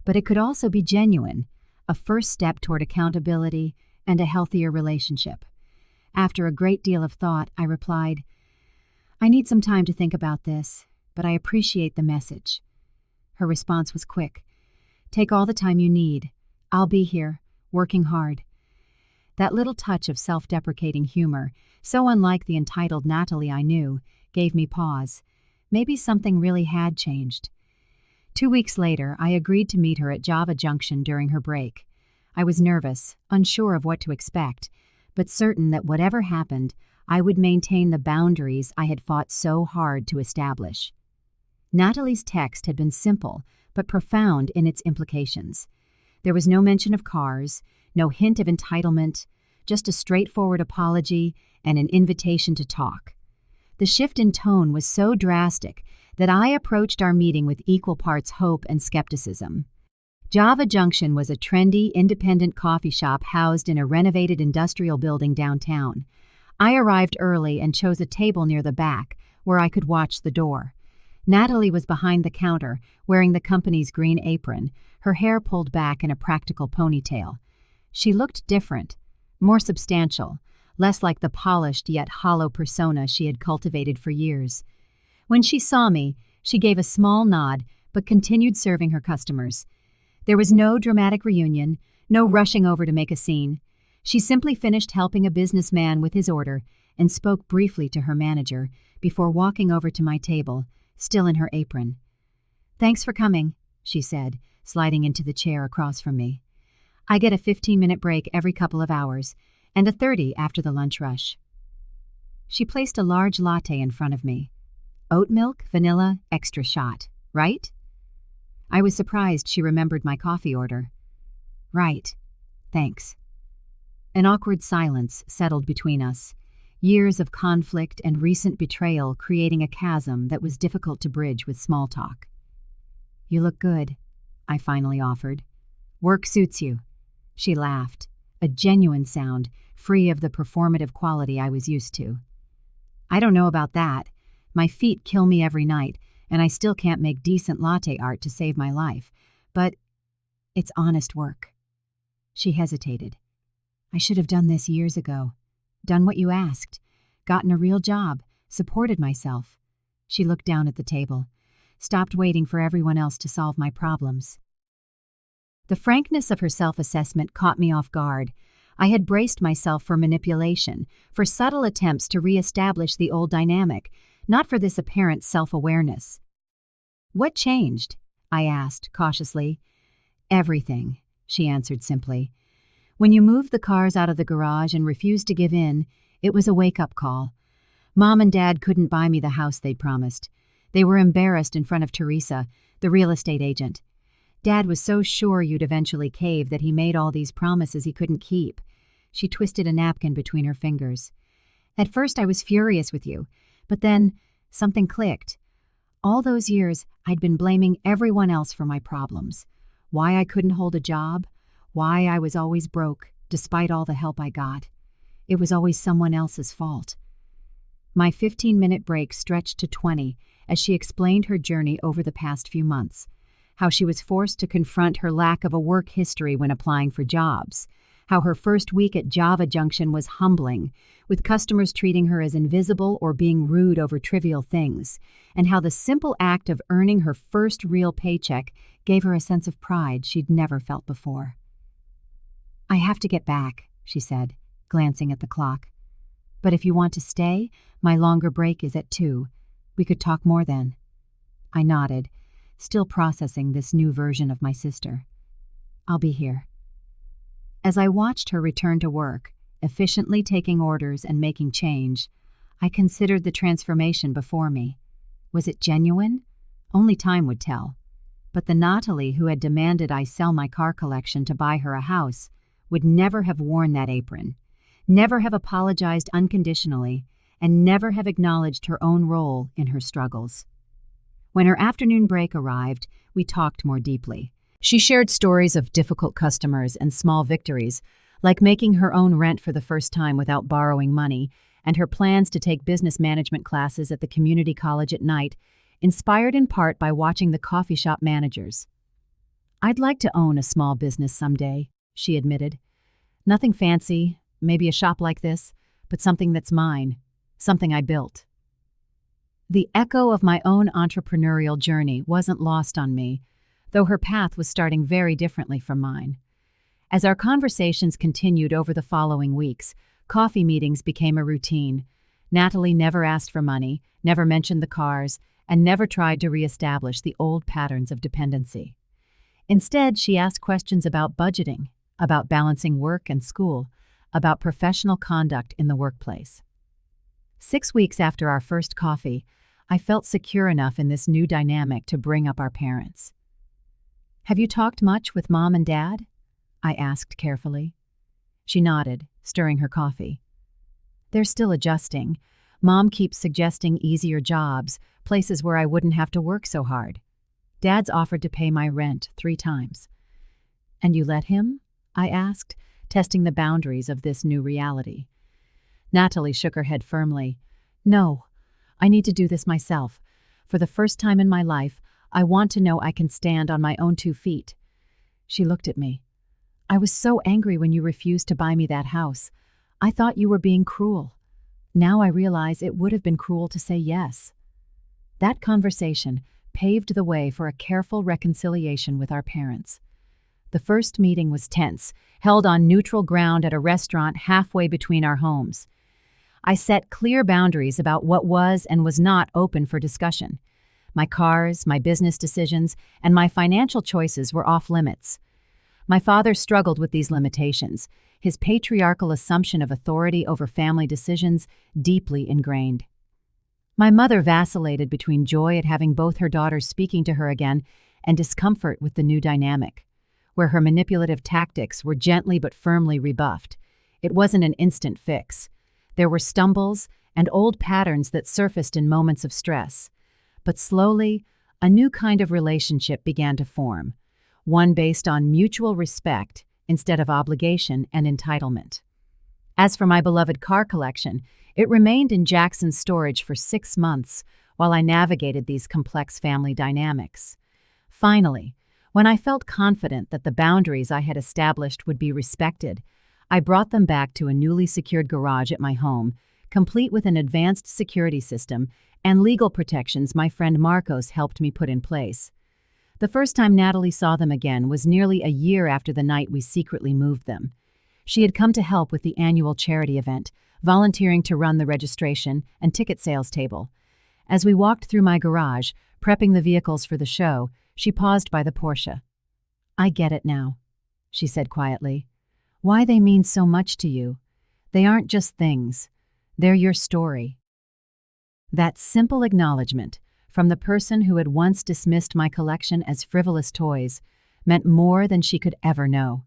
But it could also be genuine, a first step toward accountability and a healthier relationship. After a great deal of thought, I replied, "I need some time to think about this, but I appreciate the message." Her response was quick. "Take all the time you need. I'll be here, working hard." That little touch of self-deprecating humor, so unlike the entitled Nathalie I knew, gave me pause. Maybe something really had changed. 2 weeks later, I agreed to meet her at Java Junction during her break. I was nervous, unsure of what to expect, but certain that whatever happened, I would maintain the boundaries I had fought so hard to establish. Nathalie's text had been simple, but profound in its implications. There was no mention of cars, no hint of entitlement, just a straightforward apology and an invitation to talk. The shift in tone was so drastic that I approached our meeting with equal parts hope and skepticism. Java Junction was a trendy, independent coffee shop housed in a renovated industrial building downtown. I arrived early and chose a table near the back, where I could watch the door. Nathalie was behind the counter, wearing the company's green apron, her hair pulled back in a practical ponytail. She looked different, more substantial, less like the polished yet hollow persona she had cultivated for years. When she saw me, she gave a small nod, but continued serving her customers. There was no dramatic reunion, no rushing over to make a scene. She simply finished helping a businessman with his order and spoke briefly to her manager before walking over to my table, still in her apron. "Thanks for coming," she said, sliding into the chair across from me. "I get a 15-minute break every couple of hours, and a 30 after the lunch rush." She placed a large latte in front of me. "Oat milk, vanilla, extra shot, right?" I was surprised she remembered my coffee order. "Right. Thanks." An awkward silence settled between us, years of conflict and recent betrayal creating a chasm that was difficult to bridge with small talk. "You look good," I finally offered. "Work suits you." She laughed, a genuine sound, free of the performative quality I was used to. "I don't know about that. My feet kill me every night, and I still can't make decent latte art to save my life. But it's honest work." She hesitated. "I should have done this years ago. Done what you asked. Gotten a real job. Supported myself." She looked down at the table. Stopped waiting for everyone else to solve my problems. The frankness of her self-assessment caught me off guard. I had braced myself for manipulation, for subtle attempts to re-establish the old dynamic, not for this apparent self-awareness. "What changed?" I asked, cautiously. "Everything," she answered simply. "When you moved the cars out of the garage and refused to give in, it was a wake-up call. Mom and Dad couldn't buy me the house they'd promised. They were embarrassed in front of Teresa, the real estate agent. Dad was so sure you'd eventually cave that he made all these promises he couldn't keep." She twisted a napkin between her fingers. "At first I was furious with you, but then something clicked. All those years I'd been blaming everyone else for my problems. Why I couldn't hold a job, why I was always broke, despite all the help I got. It was always someone else's fault." My 15-minute break stretched to 20 as she explained her journey over the past few months. How she was forced to confront her lack of a work history when applying for jobs. How her first week at Java Junction was humbling, with customers treating her as invisible or being rude over trivial things. And how the simple act of earning her first real paycheck gave her a sense of pride she'd never felt before. "I have to get back," she said, glancing at the clock. "But if you want to stay, my longer break is at 2. We could talk more then." I nodded, still processing this new version of my sister. "I'll be here." As I watched her return to work, efficiently taking orders and making change, I considered the transformation before me. Was it genuine? Only time would tell. But the Nathalie who had demanded I sell my car collection to buy her a house would never have worn that apron, never have apologized unconditionally, and never have acknowledged her own role in her struggles. When her afternoon break arrived, we talked more deeply. She shared stories of difficult customers and small victories, like making her own rent for the first time without borrowing money, and her plans to take business management classes at the community college at night, inspired in part by watching the coffee shop managers. "I'd like to own a small business someday," she admitted. "Nothing fancy, maybe a shop like this, but something that's mine, something I built. The echo of my own entrepreneurial journey wasn't lost on me, though her path was starting very differently from mine. As our conversations continued over the following weeks, coffee meetings became a routine. Nathalie never asked for money, never mentioned the cars, and never tried to reestablish the old patterns of dependency. Instead, she asked questions about budgeting, about balancing work and school, about professional conduct in the workplace. 6 weeks after our first coffee, I felt secure enough in this new dynamic to bring up our parents. "Have you talked much with Mom and Dad?" I asked carefully. She nodded, stirring her coffee. "They're still adjusting. Mom keeps suggesting easier jobs, places where I wouldn't have to work so hard. Dad's offered to pay my rent 3 times. "And you let him?" I asked, testing the boundaries of this new reality. Nathalie shook her head firmly. "No, I need to do this myself. For the first time in my life, I want to know I can stand on my own 2 feet." She looked at me. "I was so angry when you refused to buy me that house. I thought you were being cruel. Now I realize it would have been cruel to say yes." That conversation paved the way for a careful reconciliation with our parents. The first meeting was tense, held on neutral ground at a restaurant halfway between our homes. I set clear boundaries about what was and was not open for discussion. My cars, my business decisions, and my financial choices were off limits. My father struggled with these limitations, his patriarchal assumption of authority over family decisions deeply ingrained. My mother vacillated between joy at having both her daughters speaking to her again and discomfort with the new dynamic, where her manipulative tactics were gently but firmly rebuffed. It wasn't an instant fix. There were stumbles and old patterns that surfaced in moments of stress. But slowly, a new kind of relationship began to form, one based on mutual respect instead of obligation and entitlement. As for my beloved car collection, it remained in Jackson's storage for 6 months while I navigated these complex family dynamics. Finally, when I felt confident that the boundaries I had established would be respected, I brought them back to a newly secured garage at my home, complete with an advanced security system and legal protections my friend Marcos helped me put in place. The first time Nathalie saw them again was nearly a year after the night we secretly moved them. She had come to help with the annual charity event, volunteering to run the registration and ticket sales table. As we walked through my garage, prepping the vehicles for the show, she paused by the Porsche. "I get it now," she said quietly. "Why they mean so much to you. They aren't just things. They're your story." That simple acknowledgement, from the person who had once dismissed my collection as frivolous toys, meant more than she could ever know.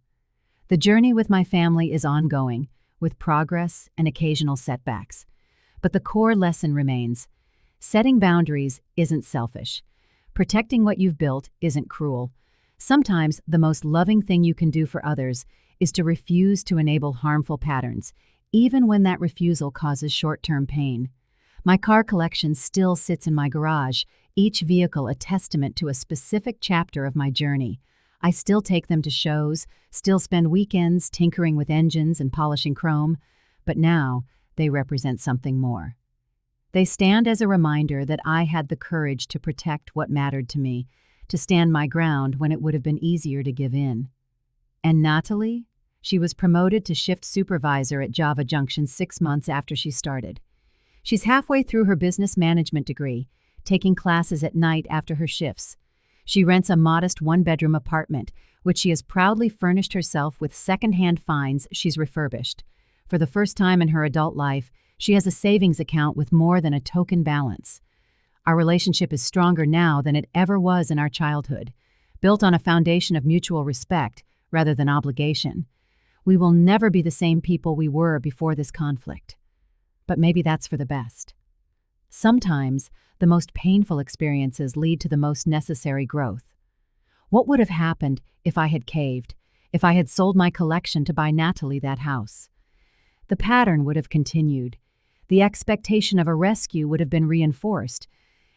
The journey with my family is ongoing, with progress and occasional setbacks. But the core lesson remains. Setting boundaries isn't selfish. Protecting what you've built isn't cruel. Sometimes the most loving thing you can do for others is to refuse to enable harmful patterns, even when that refusal causes short-term pain. My car collection still sits in my garage, each vehicle a testament to a specific chapter of my journey. I still take them to shows, still spend weekends tinkering with engines and polishing chrome, but now they represent something more. They stand as a reminder that I had the courage to protect what mattered to me, to stand my ground when it would have been easier to give in. And Nathalie? She was promoted to shift supervisor at Java Junction 6 months after she started. She's halfway through her business management degree, taking classes at night after her shifts. She rents a modest 1-bedroom apartment, which she has proudly furnished herself with second-hand finds she's refurbished. For the first time in her adult life, she has a savings account with more than a token balance. Our relationship is stronger now than it ever was in our childhood, built on a foundation of mutual respect rather than obligation. We will never be the same people we were before this conflict. But maybe that's for the best. Sometimes, the most painful experiences lead to the most necessary growth. What would have happened if I had caved, if I had sold my collection to buy Nathalie that house? The pattern would have continued. The expectation of a rescue would have been reinforced,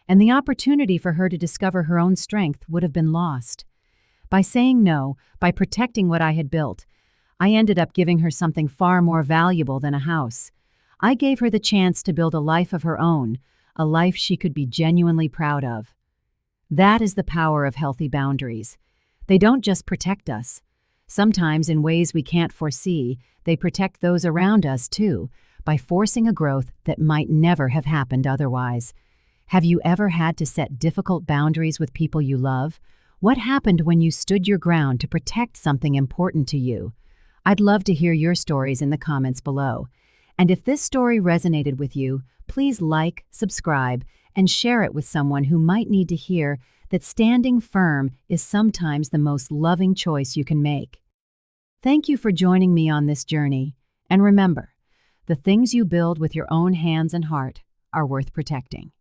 and the opportunity for her to discover her own strength would have been lost. By saying no, by protecting what I had built, I ended up giving her something far more valuable than a house. I gave her the chance to build a life of her own, a life she could be genuinely proud of. That is the power of healthy boundaries. They don't just protect us. Sometimes, in ways we can't foresee, they protect those around us too, by forcing a growth that might never have happened otherwise. Have you ever had to set difficult boundaries with people you love? What happened when you stood your ground to protect something important to you? I'd love to hear your stories in the comments below. And if this story resonated with you, please like, subscribe, and share it with someone who might need to hear that standing firm is sometimes the most loving choice you can make. Thank you for joining me on this journey. And remember, the things you build with your own hands and heart are worth protecting.